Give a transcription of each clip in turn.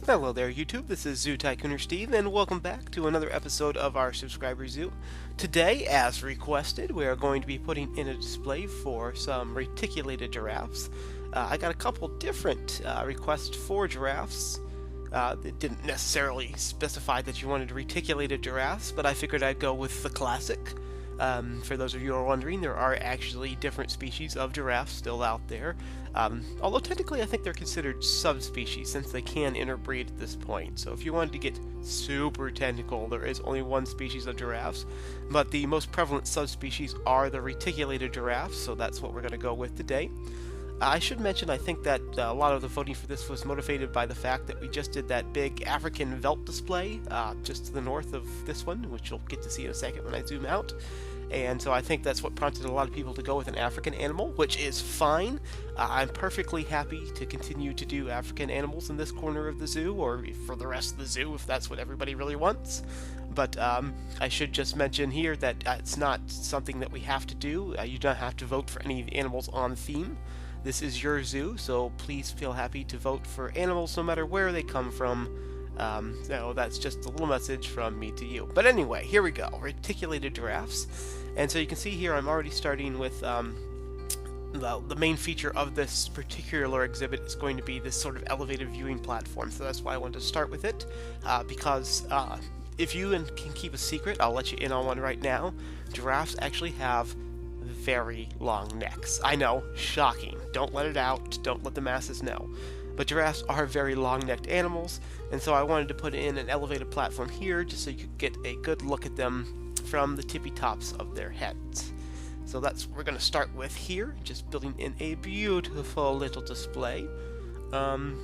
Hello there, YouTube. This is Zoo Tycooner Steve, and welcome back to another episode of our Subscriber Zoo. Today, as requested, we are going to be putting in a display for some reticulated giraffes. I got a couple different requests for giraffes. It didn't necessarily specify that you wanted reticulated giraffes, but I figured I'd go with the classic. For those of you who are wondering, there are actually different species of giraffes still out there. Although technically I think they're considered subspecies since they can interbreed at this point. So if you wanted to get super technical, there is only one species of giraffes. But the most prevalent subspecies are the reticulated giraffes, so that's what we're going to go with today. I should mention, I think that a lot of the voting for this was motivated by the fact that we just did that big African veldt display just to the north of this one, which you'll get to see in a second when I zoom out. And so I think that's what prompted a lot of people to go with an African animal, which is fine. I'm perfectly happy to continue to do African animals in this corner of the zoo, or for the rest of the zoo, if that's what everybody really wants. But I should just mention here that it's not something that we have to do. You don't have to vote for any animals on theme. This is your zoo, so please feel happy to vote for animals no matter where they come from. So that's just a little message from me to you. But anyway, here we go. Reticulated giraffes. And so you can see here I'm already starting with the main feature of this particular exhibit is going to be this sort of elevated viewing platform. So that's why I wanted to start with it, because if you can keep a secret, I'll let you in on one right now. Giraffes actually have very long necks. I know, shocking. Don't let it out. Don't let the masses know. But giraffes are very long-necked animals, and so I wanted to put in an elevated platform here just so you could get a good look at them from the tippy tops of their heads. So that's what we're going to start with here, just building in a beautiful little display. And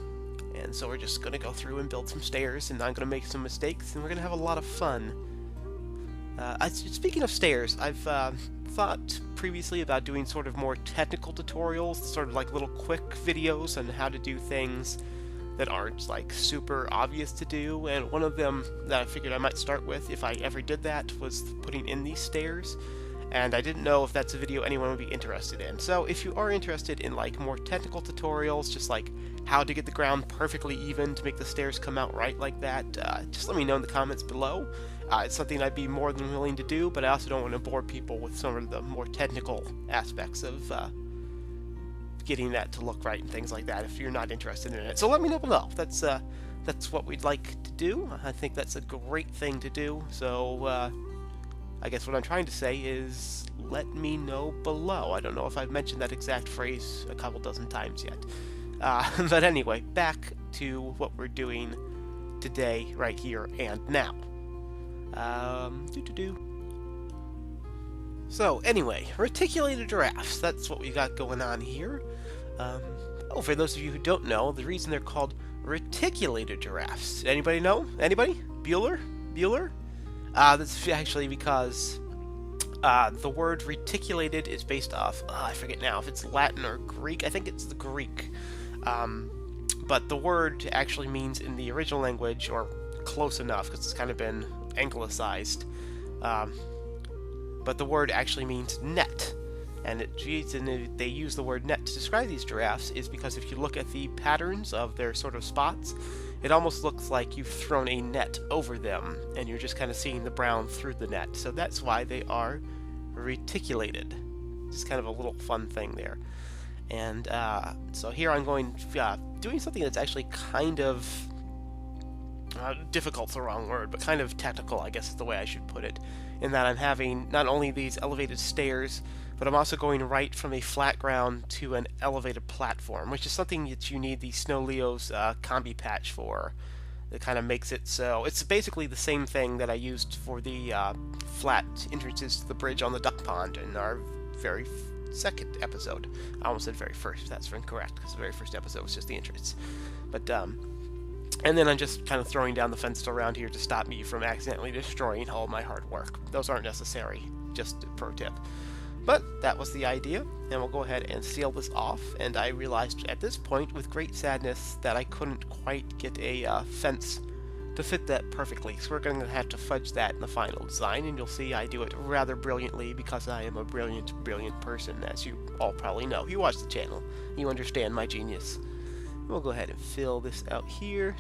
so we're just going to go through and build some stairs, and I'm going to make some mistakes, and we're going to have a lot of fun. Speaking of stairs, I've thought previously about doing sort of more technical tutorials, sort of like little quick videos on how to do things that aren't like super obvious to do, and one of them that I figured I might start with if I ever did that was putting in these stairs, and I didn't know if that's a video anyone would be interested in. So if you are interested in like more technical tutorials, just like how to get the ground perfectly even to make the stairs come out right like that, just let me know in the comments below. It's something I'd be more than willing to do, but I also don't want to bore people with some of the more technical aspects of getting that to look right and things like that if you're not interested in it. So let me know below. That's what we'd like to do. I think that's a great thing to do. So I guess what I'm trying to say is let me know below. I don't know if I've mentioned that exact phrase a couple dozen times yet. But anyway, back to what we're doing today, right here and now. So anyway, reticulated giraffes, that's what we got going on here. For those of you who don't know, the reason they're called reticulated giraffes, anybody know? Anybody? Bueller? That's actually because the word reticulated is based off, I forget now if it's Latin or Greek. I think it's the Greek. But the word actually means in the original language, or close enough because it's kind of been anglicized, but the word actually means net, and they use the word net to describe these giraffes is because if you look at the patterns of their sort of spots, it almost looks like you've thrown a net over them and you're just kind of seeing the brown through the net. So that's why they are reticulated. Just kind of a little fun thing there. And so here I'm going doing something that's actually kind of difficult's the wrong word, but kind of technical, I guess is the way I should put it, in that I'm having not only these elevated stairs, but I'm also going right from a flat ground to an elevated platform, which is something that you need the Snow Leo's combi patch for. It kind of makes it so it's basically the same thing that I used for the flat entrances to the bridge on the duck pond in our very second episode. I almost said very first, that's incorrect, because the very first episode was just the entrance. But and then I'm just kind of throwing down the fence around here to stop me from accidentally destroying all my hard work. Those aren't necessary, just a pro tip. But that was the idea, and we'll go ahead and seal this off, and I realized at this point with great sadness that I couldn't quite get a fence to fit that perfectly, so we're going to have to fudge that in the final design, and you'll see I do it rather brilliantly because I am a brilliant person, as you all probably know. You watch the channel, you understand my genius. We'll go ahead and fill this out here.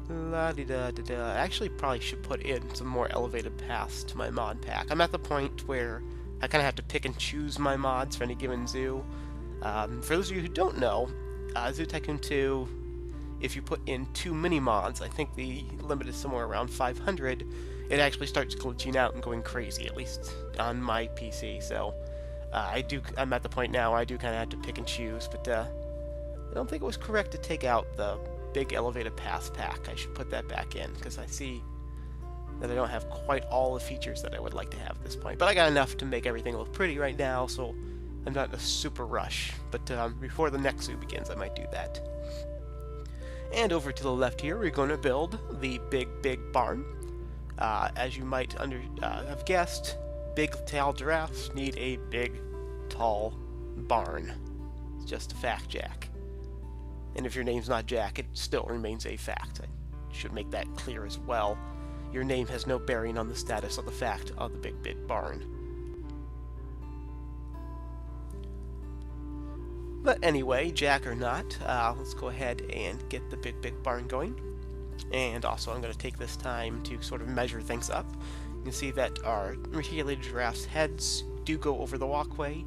La-di-da-da-da. I actually probably should put in some more elevated paths to my mod pack. I'm at the point where I kind of have to pick and choose my mods for any given zoo. For those of you who don't know, Zoo Tycoon 2, if you put in too many mods, I think the limit is somewhere around 500, it actually starts glitching out and going crazy, at least on my PC. So I'm at the point now where I do kind of have to pick and choose, but I don't think it was correct to take out the big elevated path pack. I should put that back in, because I see that I don't have quite all the features that I would like to have at this point. But I got enough to make everything look pretty right now, so I'm not in a super rush. But before the next zoo begins, I might do that. And over to the left here, we're going to build the big barn. As you might have guessed, big tail giraffes need a big, tall barn. It's just a fact, Jack. And if your name's not Jack, it still remains a fact. I should make that clear as well. Your name has no bearing on the status of the fact of the big barn. But anyway, Jack or not, let's go ahead and get the big barn going. And also I'm going to take this time to sort of measure things up. You can see that our reticulated giraffe's heads do go over the walkway,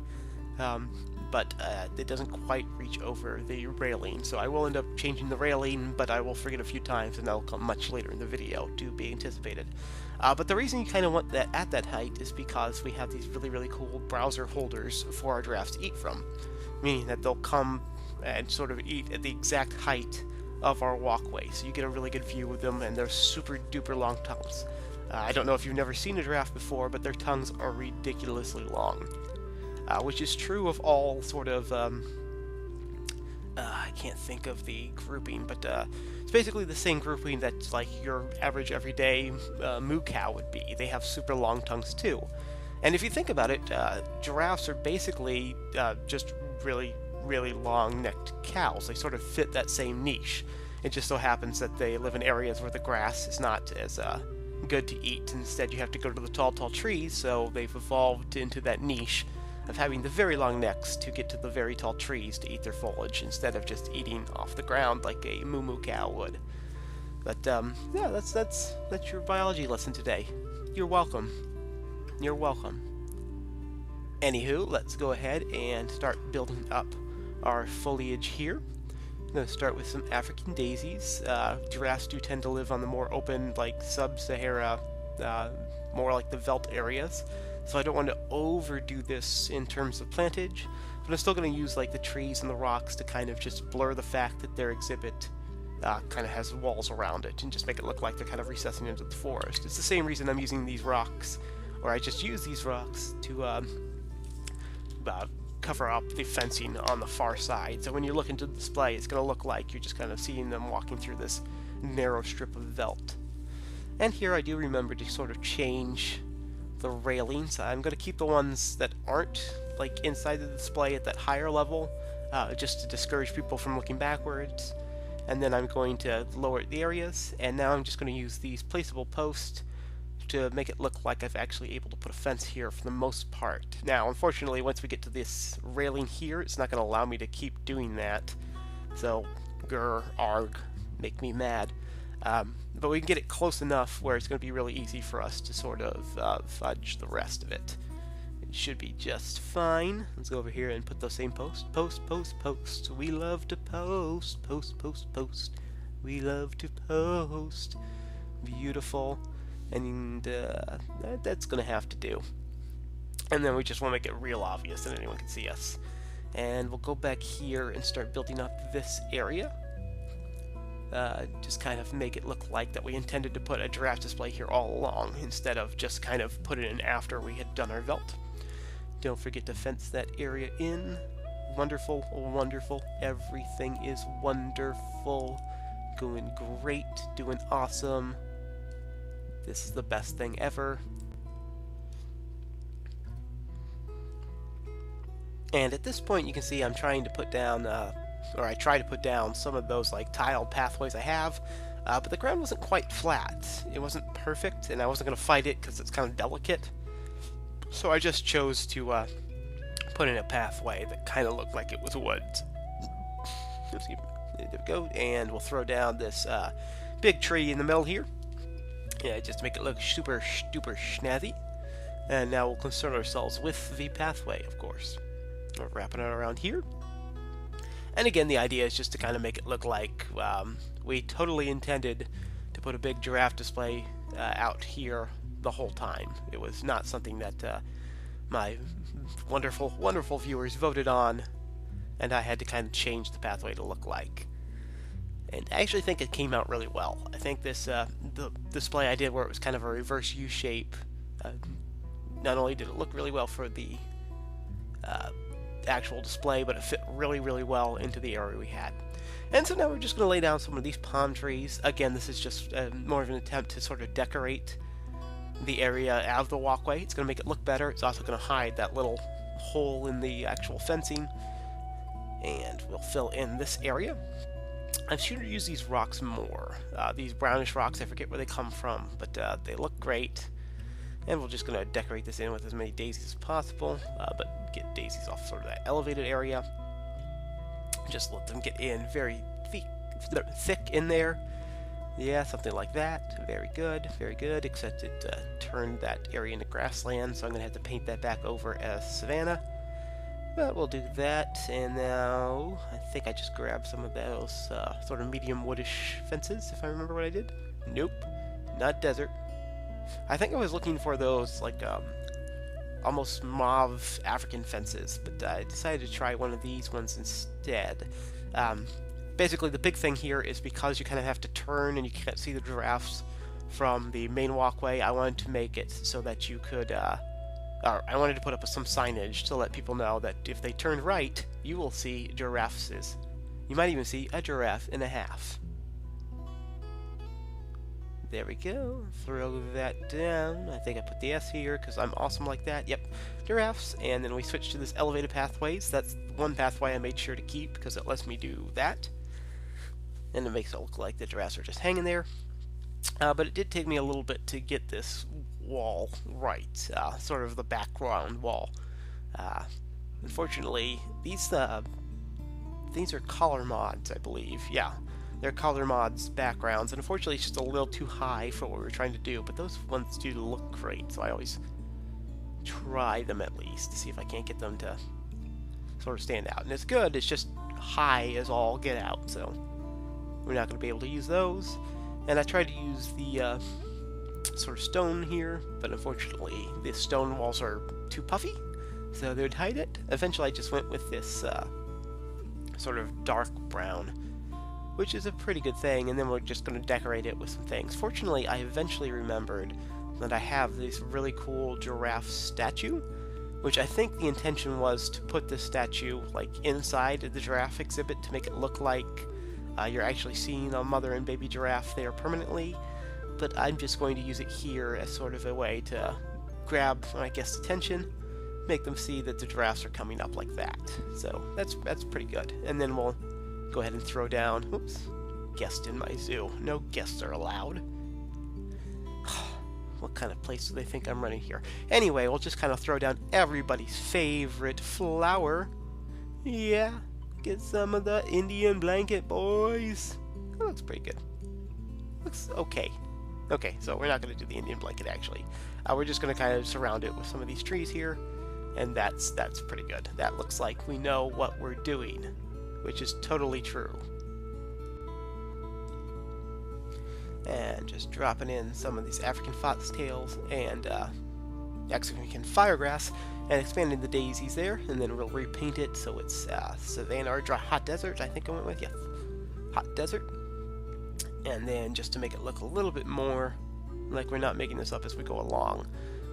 but it doesn't quite reach over the railing. So I will end up changing the railing, but I will forget a few times, and that'll come much later in the video to be anticipated. But the reason you kind of want that at that height is because we have these really cool browser holders for our giraffes to eat from. Meaning that they'll come and sort of eat at the exact height of our walkway, so you get a really good view of them, and they're super duper long tongues. I don't know if you've never seen a giraffe before, but their tongues are ridiculously long, which is true of all sort of, I can't think of the grouping, but it's basically the same grouping that like your average everyday moo cow would be. They have super long tongues too. And if you think about it, giraffes are basically just really long-necked cows. They sort of fit that same niche. It just so happens that they live in areas where the grass is not as good to eat. Instead, you have to go to the tall trees, so they've evolved into that niche of having the very long necks to get to the very tall trees to eat their foliage, instead of just eating off the ground like a moo cow would. But yeah, that's your biology lesson today. You're welcome. You're welcome. Anywho, let's go ahead and start building up our foliage here. I'm going to start with some African daisies. Giraffes do tend to live on the more open, like sub-Sahara, more like the veldt areas. So I don't want to overdo this in terms of plantage, but I'm still going to use like the trees and the rocks to kind of just blur the fact that their exhibit kind of has walls around it, and just make it look like they're kind of recessing into the forest. It's the same reason I'm using these rocks, or I just use these rocks to cover up the fencing on the far side. So when you look into the display, it's going to look like you're just kind of seeing them walking through this narrow strip of veldt. And here I do remember to sort of change the railings. I'm going to keep the ones that aren't like inside the display at that higher level, just to discourage people from looking backwards. And then I'm going to lower the areas, and now I'm just going to use these placeable posts to make it look like I've actually able to put a fence here for the most part. Now, unfortunately, once we get to this railing here, it's not going to allow me to keep doing that. So, arg, make me mad. But we can get it close enough where it's going to be really easy for us to sort of fudge the rest of it. It should be just fine. Let's go over here and put those same posts. Post. We love to post. Post. We love to post. Beautiful. And that's going to have to do. And then we just want to make it real obvious that anyone can see us. And we'll go back here and start building up this area. Just kind of make it look like that we intended to put a giraffe display here all along, instead of just kind of put it in after we had done our veldt. Don't forget to fence that area in. Wonderful. Everything is wonderful. Going great. Doing awesome. This is the best thing ever. And at this point you can see I'm trying to put down, or I try to put down some of those like tiled pathways I have, but the ground wasn't quite flat. It wasn't perfect, and I wasn't going to fight it because it's kind of delicate. So I just chose to put in a pathway that kind of looked like it was woods. There we go, and we'll throw down this big tree in the middle here. Yeah, just to make it look super snazzy. And now we'll concern ourselves with the pathway, of course. We're wrapping it around here. And again, the idea is just to kind of make it look like we totally intended to put a big giraffe display out here the whole time. It was not something that my wonderful viewers voted on, and I had to kind of change the pathway to look like. And I actually think it came out really well. I think this the display I did where it was kind of a reverse U shape, not only did it look really well for the actual display, but it fit really well into the area we had. And so now we're just going to lay down some of these palm trees. Again, this is just more of an attempt to sort of decorate the area out of the walkway. It's going to make it look better. It's also going to hide that little hole in the actual fencing. And we'll fill in this area. I'm sure to use these rocks more. These brownish rocks, I forget where they come from, but they look great. And we're just going to decorate this in with as many daisies as possible, but get daisies off sort of that elevated area. Just let them get in very thick in there. Yeah, something like that. Very good, except it turned that area into grassland, so I'm going to have to paint that back over as savanna. But we'll do that, and now I think I just grabbed some of those sort of medium woodish fences, if I remember what I did. Nope, not desert. I think I was looking for those, like, almost mauve African fences, but I decided to try one of these ones instead. Basically, the big thing here is because you kind of have to turn and you can't see the giraffes from the main walkway, I wanted to make it so that you could, I wanted to put up some signage to let people know that if they turn right, you will see giraffes. You might even see a giraffe and a half. There we go. Throw that down. I think I put the S here because I'm awesome like that. Yep, giraffes. And then we switch to this elevated pathways. That's one pathway I made sure to keep because it lets me do that. And it makes it look like the giraffes are just hanging there. But it did take me a little bit to get this wall right, sort of the background wall. Unfortunately, these are color mods, I believe. Yeah. They're color mods backgrounds, and unfortunately it's just a little too high for what we were trying to do, but those ones do look great, so I always try them at least to see if I can't get them to sort of stand out. And it's good, it's just high as all get out, so we're not going to be able to use those. And I tried to use the sort of stone here, but unfortunately the stone walls are too puffy, so they would hide it. Eventually I just went with this sort of dark brown, which is a pretty good thing, and then we're just going to decorate it with some things. Fortunately, I eventually remembered that I have this really cool giraffe statue, which I think the intention was to put this statue like inside the giraffe exhibit to make it look like you're actually seeing a mother and baby giraffe there permanently, but I'm just going to use it here as sort of a way to grab my guests' attention, make them see that the giraffes are coming up like that. So that's pretty good. And then we'll go ahead and throw down, oops, guest in my zoo. No guests are allowed. What kind of place do they think I'm running here? Anyway, we'll just kind of throw down everybody's favorite flower. Yeah, get some of the Indian blanket, boys. That looks pretty good. Looks okay. Okay, so we're not going to do the Indian blanket, actually. We're just going to kind of surround it with some of these trees here, and that's pretty good. That looks like we know what we're doing, which is totally true. And just dropping in some of these African foxtails and African firegrass and expanding the daisies there, and then we'll repaint it so it's savanna or dry hot desert, I think I went with, yeah, hot desert. And then just to make it look a little bit more like we're not making this up as we go along,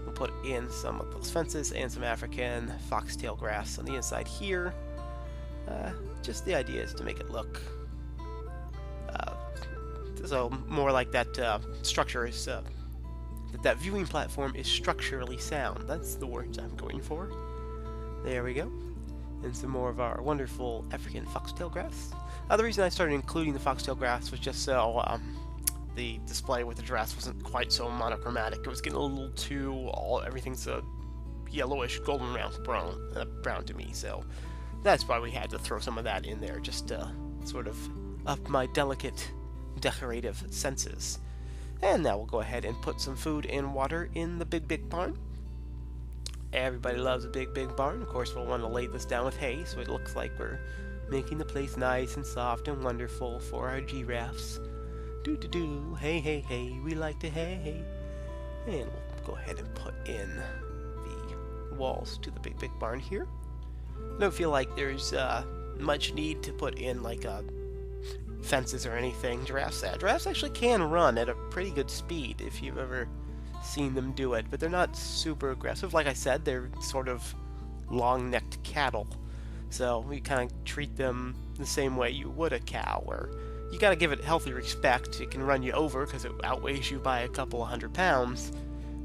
we'll put in some of those fences and some African foxtail grass on the inside here. Just the idea is to make it look so more like that structure is that viewing platform is structurally sound. That's the words I'm going for. There we go. And some more of our wonderful African foxtail grass. The reason I started including the foxtail grass was just so the display with the giraffes wasn't quite so monochromatic. It was getting a little too everything's a yellowish golden brown to me. So that's why we had to throw some of that in there, just to sort of up my delicate decorative senses. And now we'll go ahead and put some food and water in the big barn. Everybody loves a big barn. Of course, we'll want to lay this down with hay so it looks like we're making the place nice and soft and wonderful for our giraffes. Do, hey, we like to hay. And we'll go ahead and put in the walls to the big barn here. I don't feel like there's much need to put in like fences or anything. Giraffes actually can run at a pretty good speed if you've ever seen them do it, but they're not super aggressive. Like I said, they're sort of long-necked cattle, so we kind of treat them the same way you would a cow, where you got to give it healthy respect. It can run you over because it outweighs you by a couple of 100 pounds,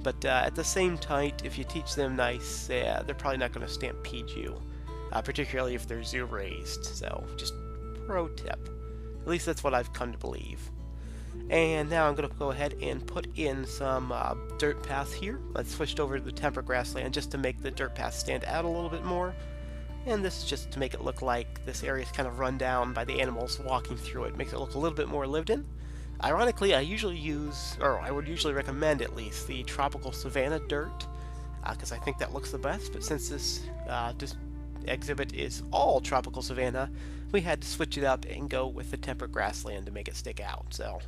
but at the same time, if you teach them nice, they're probably not going to stampede you, particularly if they're zoo raised. So just pro tip. At least that's what I've come to believe. And now I'm going to go ahead and put in some dirt paths here. I switched over to the temperate grassland just to make the dirt path stand out a little bit more. And this is just to make it look like this area is kind of run down by the animals walking through it. Makes it look a little bit more lived in. Ironically, I would usually recommend at least the tropical savanna dirt, because I think that looks the best. But since this exhibit is all tropical savanna, we had to switch it up and go with the temperate grassland to make it stick out. So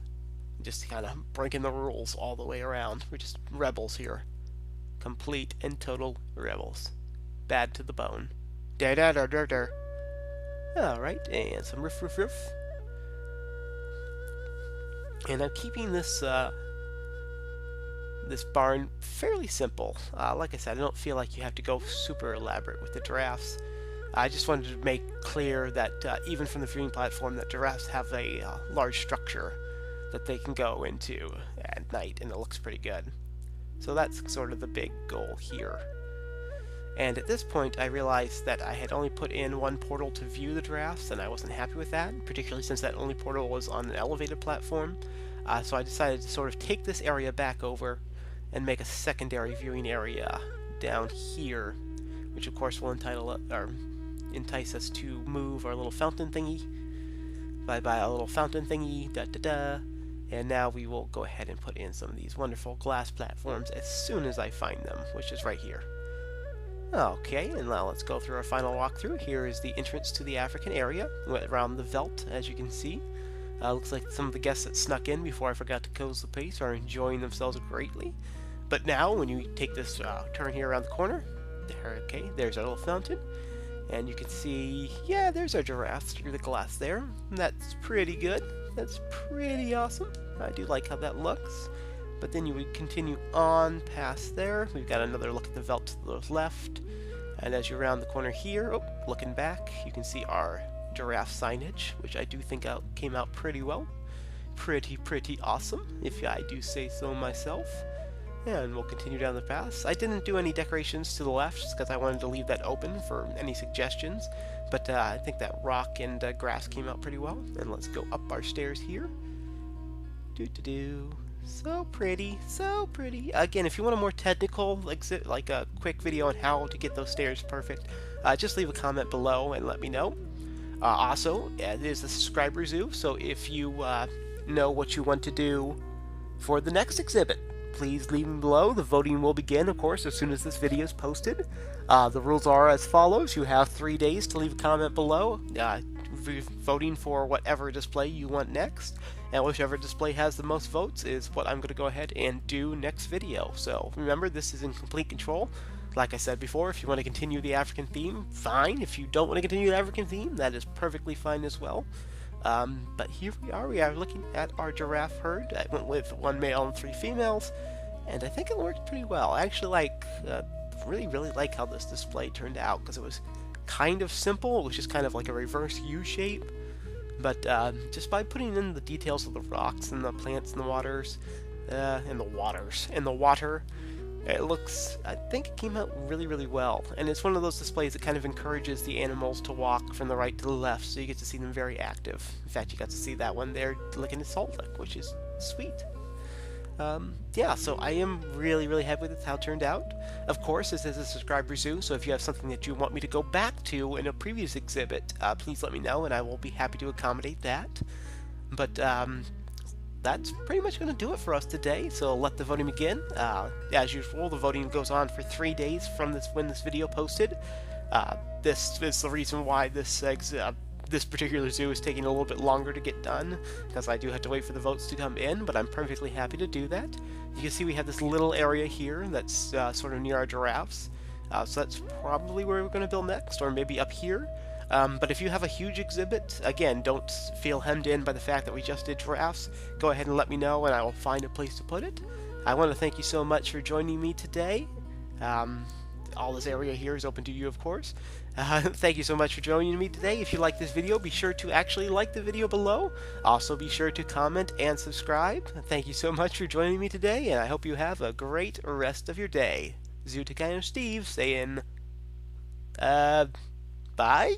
just kind of breaking the rules all the way around. We're just rebels here. Complete and total rebels. Bad to the bone. Alright, and some riff. And I'm keeping this this barn fairly simple. Like I said, I don't feel like you have to go super elaborate with the giraffes. I just wanted to make clear that even from the viewing platform, that giraffes have a large structure that they can go into at night, and it looks pretty good. So that's sort of the big goal here. And at this point, I realized that I had only put in one portal to view the giraffes, and I wasn't happy with that, particularly since that only portal was on an elevated platform. So I decided to sort of take this area back over and make a secondary viewing area down here, which of course will entice us to move our little fountain thingy. Bye a little fountain thingy, And now we will go ahead and put in some of these wonderful glass platforms as soon as I find them, which is right here. Okay, and now let's go through our final walkthrough. Here is the entrance to the African area, around the veldt, as you can see. Looks like some of the guests that snuck in before I forgot to close the place are enjoying themselves greatly. But now, when you take this turn here around the corner, there's our little fountain. And you can see, yeah, there's our giraffes through the glass there. That's pretty good. That's pretty awesome. I do like how that looks. But then you would continue on past there. We've got another look at the veldt to the left. And as you round the corner here, looking back, you can see our giraffe signage, which I do think came out pretty well. Pretty awesome, if I do say so myself. And we'll continue down the path. I didn't do any decorations to the left just because I wanted to leave that open for any suggestions. But I think that rock and grass came out pretty well. And let's go up our stairs here. So pretty, so pretty. Again, if you want a more technical, like a quick video on how to get those stairs perfect, just leave a comment below and let me know. Also, it is a subscriber zoo, so if you know what you want to do for the next exhibit, please leave them below. The voting will begin, of course, as soon as this video is posted. The rules are as follows. You have 3 days to leave a comment below, voting for whatever display you want next. And whichever display has the most votes is what I'm going to go ahead and do next video. So remember, this is in complete control. Like I said before, if you want to continue the African theme, fine. If you don't want to continue the African theme, that is perfectly fine as well. But here we are looking at our giraffe herd. I went with 1 male and 3 females, and I think it worked pretty well. I actually really like how this display turned out, because it was kind of simple. It was just kind of like a reverse U shape. But just by putting in the details of the rocks and the plants and the waters, and the water, it looks, I think it came out really well. And it's one of those displays that kind of encourages the animals to walk from the right to the left, so you get to see them very active. In fact, you got to see that one there licking a salt lick, which is sweet. Yeah, so I am really happy with how it turned out. Of course, this is a subscriber zoo, so if you have something that you want me to go back to in a previous exhibit, please let me know, and I will be happy to accommodate that. But that's pretty much going to do it for us today. So let the voting begin. As usual, the voting goes on for 3 days from when this video posted. This is the reason why this particular zoo is taking a little bit longer to get done, because I do have to wait for the votes to come in, but I'm perfectly happy to do that. You can see we have this little area here that's sort of near our giraffes, so that's probably where we're going to build next, or maybe up here. But if you have a huge exhibit, again, don't feel hemmed in by the fact that we just did giraffes. Go ahead and let me know, and I will find a place to put it. I want to thank you so much for joining me today. All this area here is open to you, of course. Thank you so much for joining me today. If you like this video, be sure to actually like the video below. Also, be sure to comment and subscribe. Thank you so much for joining me today, and I hope you have a great rest of your day. Tycoon Steve saying, bye?